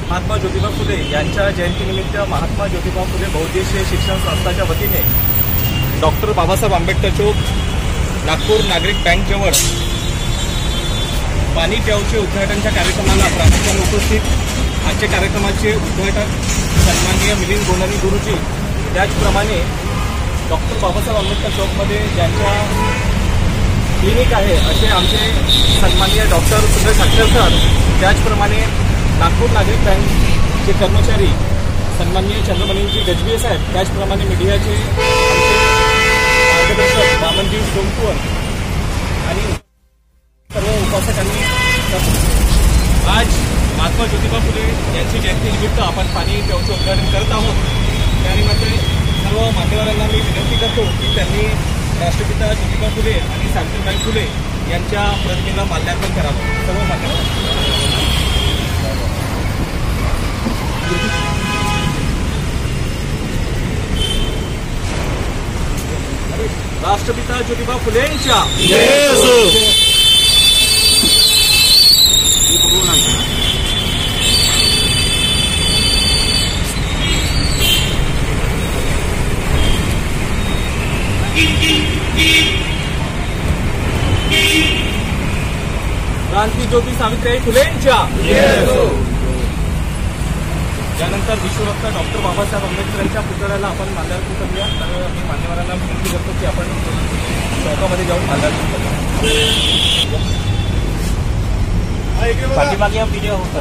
महात्मा ज्योतिबा फुले यांच्या जयंतीनिमित्त महात्मा ज्योतिबा फुले बहुउद्देशीय शिक्षण संस्थाच्या वतीने डॉक्टर बाबासाहेब आंबेडकर चौक नागपूर नागरिक बँक जवळ पाणी प्याऊचे उद्घाटनच्या कार्यक्रमाला प्रामुख्याने उपस्थित आजच्या कार्यक्रमाचे उद्घाटन सन्माननीय मिलिंद गोंडानी गुरुजी, त्याचप्रमाणे डॉक्टर बाबासाहेब आंबेडकर चौकमध्ये ज्यांच्या क्लिनिक आहे असे आमचे सन्माननीय डॉक्टर सुंदर साक्षर सर, त्याचप्रमाणे नागपूर नागरिक बँकचे कर्मचारी सन्माननीय चंद्रमणीजी गजबीये साहेब, त्याचप्रमाणे मीडियाचे आमचे मार्गदर्शक वामनजी सोमकुवर आणि सर्व उपासकांनी आज महात्मा ज्योतिबा फुले यांची जयंतीनिमित्त आपण पाणी प्याऊचे उद्घाटन करत आहोत। त्यानिमित्त सर्व मान्यवरांना मी विनंती करतो की त्यांनी राष्ट्रपिता ज्योतिबा फुले आणि सावित्रीबाई फुले यांच्या प्रतिमेला माल्यार्पण करावं। सर्व मान्यवर राष्ट्रपिता ज्योतिबा फुलेंच्या जय असो। क्रांती ज्योती सावित्रीबाई फुलेंच्या जय असो। यानंतर विश्वरत्न डॉक्टर बाबासाहेब आंबेडकरांच्या पुतळ्याला आपण माल्यार्पण करूया। तर मी मान्यवरांना विनंती करतो की आपण चौकामध्ये जाऊन माल्यार्पण करूया। पाठीमागे व्हिडिओ होता।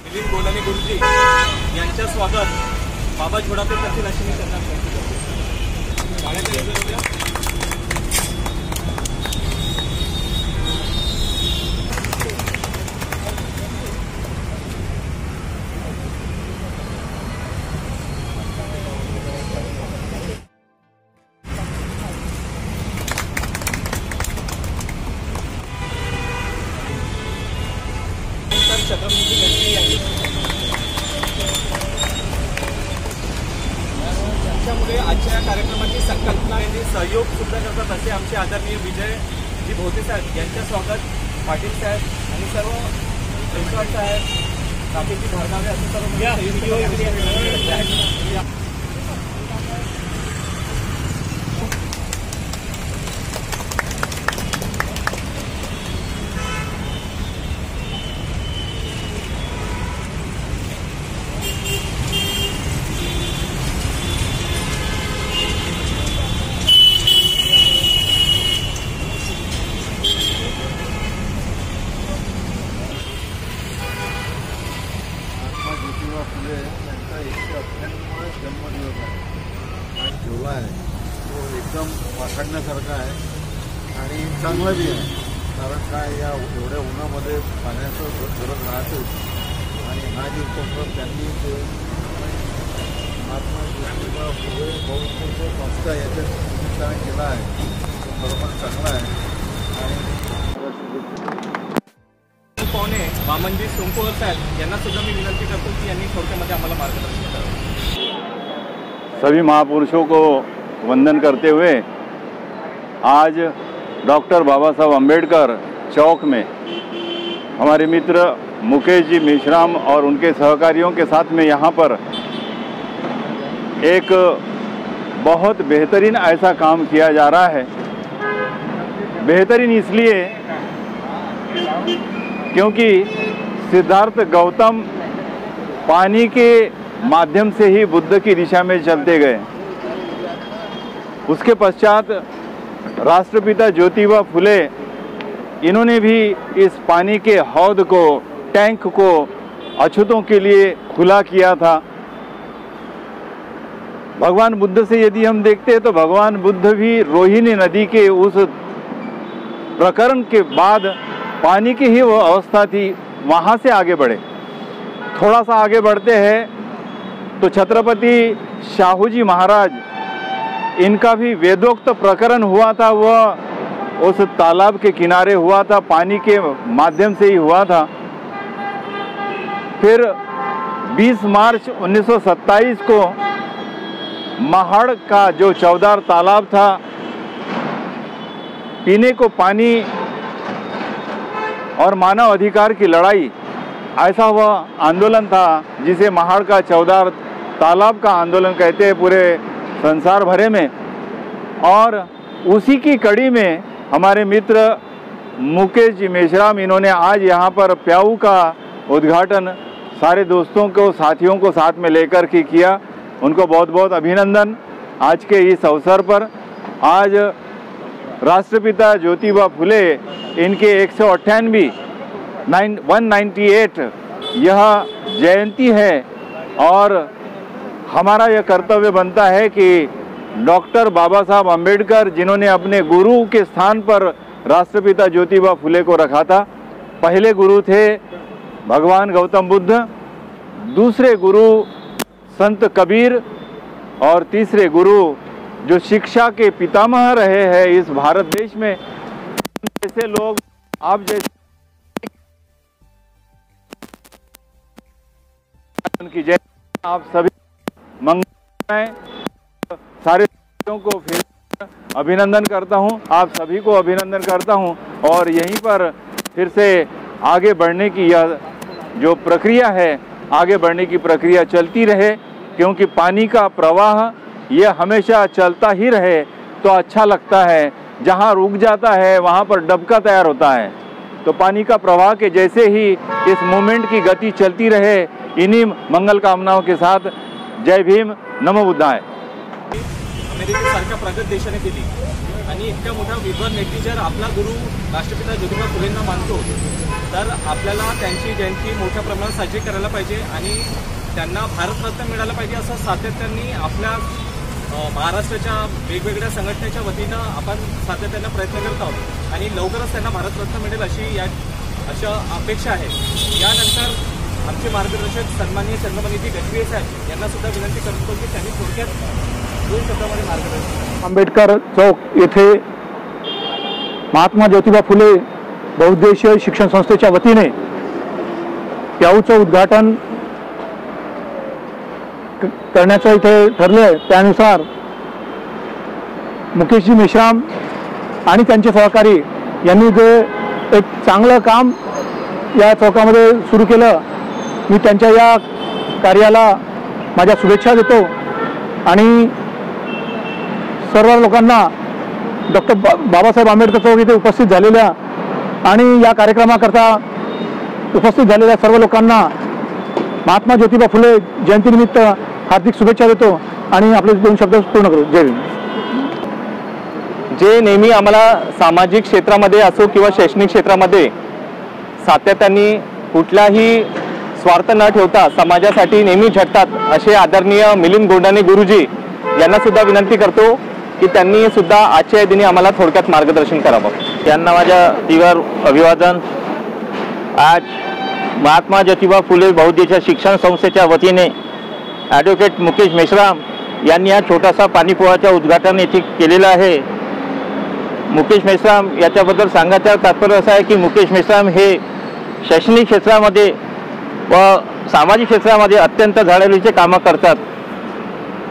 मिलिंद गोंडानी गुरुजी यांच्या स्वागत बाबा झोडापे करतील अशी मी त्यांना विनंती करतो। त्याच्यामुळे आजच्या कार्यक्रमाची संकल्पना आणि सहयोग सुद्धा करतात असे आमचे आदरणीय विजयजी भोते साहेब यांच्या स्वागत पाटील साहेब आणि सर्व रिसॉर्ट साहेब राकेशजी भारनावे असे सर्व फुले यांचा 198वा जन्मदिवस आहे आणि ठेवला आहे तो एकदम वाखाणण्यासारखा आहे आणि चांगला बी आहे। कारण काय या एवढ्या उन्हामध्ये पाण्याचं गरज राहतेच आणि हा जो उपक्रम त्यांनी महात्मा ज्योतिबा फुले बहुउद्देशीय संस्था याच्या निमित्ताने केला आहे तो खरोखर चांगला आहे। आणि पाहुणे वामनजी सोमकुवर साहेब यांना सुद्धा मी विनंती करतो की यांनी थोडक्यामध्ये आम्हाला मार्गदर्शन करावं। सभी महापुरुषों को वंदन करते हुए आज डॉक्टर बाबा साहब आम्बेडकर चौक में हमारे मित्र मुकेश जी मेश्राम और उनके सहकारियों के साथ में यहाँ पर एक बहुत बेहतरीन ऐसा काम किया जा रहा है बेहतरीन इसलिए क्योंकि सिद्धार्थ गौतम पानी के माध्यम से ही बुद्ध की दिशा में चलते गए। उसके पश्चात राष्ट्रपिता ज्योतिबा फुले, इन्होंने भी इस पानी के हौद को, टैंक को अछूतों के लिए खुला किया था। भगवान बुद्ध से यदि हम देखते हैं तो भगवान बुद्ध भी रोहिणी नदी के उस प्रकरण के बाद पानी की ही वो अवस्था थी, वहाँ से आगे बढ़े। थोड़ा सा आगे बढ़ते हैं तो छत्रपति शाहू जी महाराज, इनका भी वेदोक्त प्रकरण हुआ था, वह उस तालाब के किनारे हुआ था, पानी के माध्यम से ही हुआ था। फिर 20 मार्च 1927 को महाड़ का जो चौदार तालाब था, पीने को पानी और मानव अधिकार की लड़ाई, ऐसा वह आंदोलन था जिसे महाड़ का चौदार तालाब का आंदोलन कहते हैं पूरे संसार भरे में। और उसी की कड़ी में हमारे मित्र मुकेश जी मेश्राम, इन्होंने आज यहाँ पर प्याऊ का उद्घाटन सारे दोस्तों को, साथियों को साथ में लेकर के किया। उनको बहुत बहुत अभिनंदन आज के इस अवसर पर। आज राष्ट्रपिता ज्योतिबा फुले, इनके 198 198 यह जयंती है और हमारा यह कर्तव्य बनता है कि डॉक्टर बाबा साहब अम्बेडकर, जिन्होंने अपने गुरु के स्थान पर राष्ट्रपिता ज्योतिबा फुले को रखा था, पहले गुरु थे भगवान गौतम बुद्ध, दूसरे गुरु संत कबीर और तीसरे गुरु जो शिक्षा के पितामह रहे हैं इस भारत देश में, जैसे लोग आप जैसे उनकी जय आप सभी मंगल सारे को फिर अभिनंदन करता हूं, आप सभी को अभिनंदन करता हूं। और यहीं पर फिर से आगे बढ़ने की यह जो प्रक्रिया है, आगे बढ़ने की प्रक्रिया चलती रहे, क्योंकि पानी का प्रवाह यह हमेशा चलता ही रहे तो अच्छा लगता है। जहाँ रुक जाता है वहाँ पर डबका तैयार होता है। तो पानी का प्रवाह के जैसे ही इस मूवमेंट की गति चलती रहे, इन्हीं मंगल कामनाओं के साथ जय भीम, नमो बुद्धाय। अमेरिकेसारख्या प्रगत देशाने केली आणि इतक्या मोठा विद्वान व्यक्ती जर आपला गुरु राष्ट्रपिता ज्योतिबा फुलेंना मानतो, तर आपल्याला त्यांची जयंती मोठ्या प्रमाणात साजरी करायला पाहिजे आणि त्यांना भारतरत्न मिळालं पाहिजे असं सातत्याने आपल्या महाराष्ट्राच्या वेगवेगळ्या संघटनेच्या वतीनं आपण सातत्याने प्रयत्न करत आहोत आणि लवकरच त्यांना भारतरत्न मिळेल अशा अपेक्षा आहे। यानंतर आमचे मार्गदर्शक सन्माननीय चंद्रमणिजी गजभिये साहेब यांना सुद्धा विनंती करतो की त्यांनी थोडक्यात 2 शब्दामध्ये मार्गदर्शन। आंबेडकर चौक येथे महात्मा ज्योतिबा फुले बहुउद्देशीय शिक्षण संस्थेच्या वतीने प्याऊचं उद्घाटन करण्याचं इथे ठरले आहे। त्यानुसार मुकेशजी मेश्राम आणि त्यांचे सहकारी यांनी जे एक चांगलं काम या चौकामध्ये सुरू केलं, मी त्यांच्या या कार्याला माझ्या शुभेच्छा देतो आणि सर्व लोकांना डॉक्टर बाबासाहेब आंबेडकर चौक इथे उपस्थित झालेल्या आणि या कार्यक्रमाकरता उपस्थित झालेल्या सर्व लोकांना महात्मा ज्योतिबा फुले जयंतीनिमित्त हार्दिक शुभेच्छा देतो आणि आपले 2 शब्द पूर्ण करू। जय भीम। जे नेहमी आम्हाला सामाजिक क्षेत्रामध्ये असो किंवा शैक्षणिक क्षेत्रामध्ये सातत्याने कुठलाही स्वार्थ न ठेवता समाजासाठी नेहमी झटतात असे आदरणीय मिलिंद गोंडाने गुरुजी यांना सुद्धा विनंती करतो की त्यांनी सुद्धा आजच्या दिनी आम्हाला थोडक्यात मार्गदर्शन करावं। त्यांना माझ्या तीव्र अभिवादन। आज महात्मा ज्योतिबा फुले बहुउद्देशीय शिक्षण संस्थेच्या वतीने ॲडव्होकेट मुकेश मेश्राम यांनी हा छोटासा पाणीपुराच्या उद्घाटन येथे केलेलं आहे। मुकेश मेश्राम याच्याबद्दल सांगायचं तात्पर्य असं आहे की मुकेश मेश्राम हे शैक्षणिक क्षेत्रामध्ये व सामाजिक क्षेत्रामध्ये अत्यंत झाडाझडतीचे कामं करतात।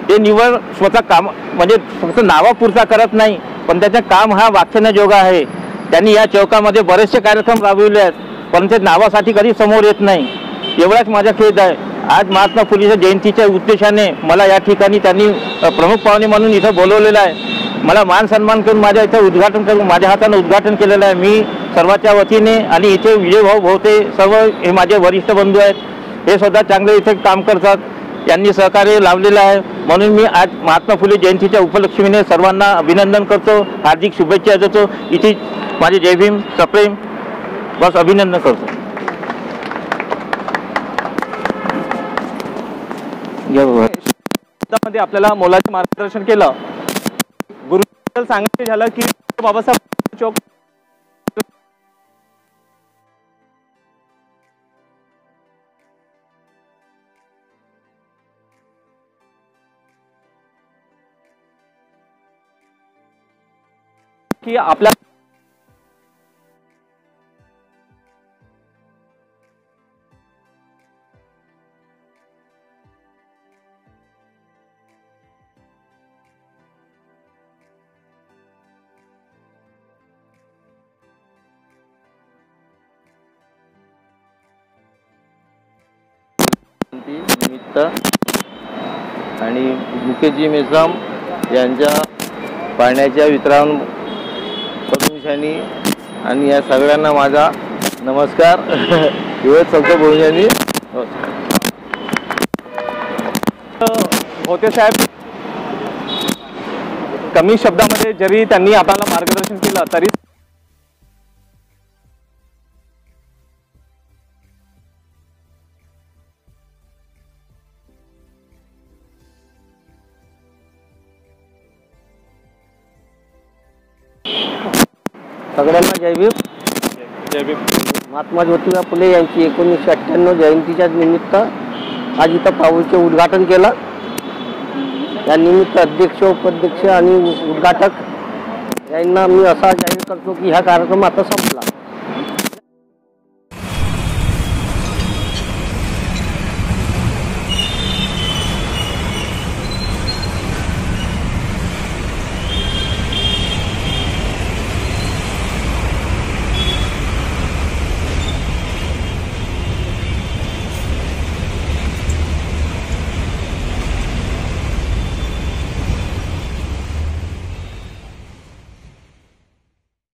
ते निवड स्वतः काम म्हणजे फक्त नावापुरता करत नाही, पण त्याचं काम हा वाचण्याजोगा आहे। त्यांनी या चौकामध्ये बरेचसे कार्यक्रम राबविले आहेत, पण ते नावासाठी कधी समोर येत नाही, एवढाच माझा खेद आहे। आज महात्मा फुलेच्या जयंतीच्या उद्देशाने मला या ठिकाणी त्यांनी प्रमुख पाहुणे म्हणून इथं बोलवलेलं आहे। मला मान सन्मान करून माझ्या इथे उद्घाटन करून माझ्या हाताने उद्घाटन केलेलं आहे मी सर्वांच्या वतीने. आणि इथे विजयभाऊ भोवते सर्व हे माझे वरिष्ठ बंधू आहेत, हे सुद्धा चांगले इथे काम करतात, यांनी सहकार्य लावलेलं आहे. म्हणून मी आज महात्मा फुले जयंतीच्या उपलक्ष्मीने सर्वांना अभिनंदन करतो, हार्दिक शुभेच्छा देतो. इथे माझे जय भीम सप्रेम बस अभिनंदन करतो. मध्ये आपल्याला मोलाचे मार्गदर्शन केलं. गुरुबद्दल सांगायचं झालं की बाबासाहेब चौक की आपल्या निमित्त आणि मुकेशजी मेश्राम यांच्या पाण्याच्या वितरण प्रमुखांनी आणि या सगळ्यांना माझा नमस्कार. युवक चौक बहुजनी होते साहेब कमी शब्दामध्ये जरी त्यांनी आपल्याला मार्गदर्शन केलं तरी सगळ्यांना जय भीम. जय भीम. महात्मा ज्योतिबा फुले यांची 1998 जयंतीच्या निमित्त आज इथं पाऊलचे उद्घाटन केलं. या निमित्त अध्यक्ष उपाध्यक्ष आणि उद्घाटक यांना मी असा जाहीर करतो की हा कार्यक्रम आता संपला.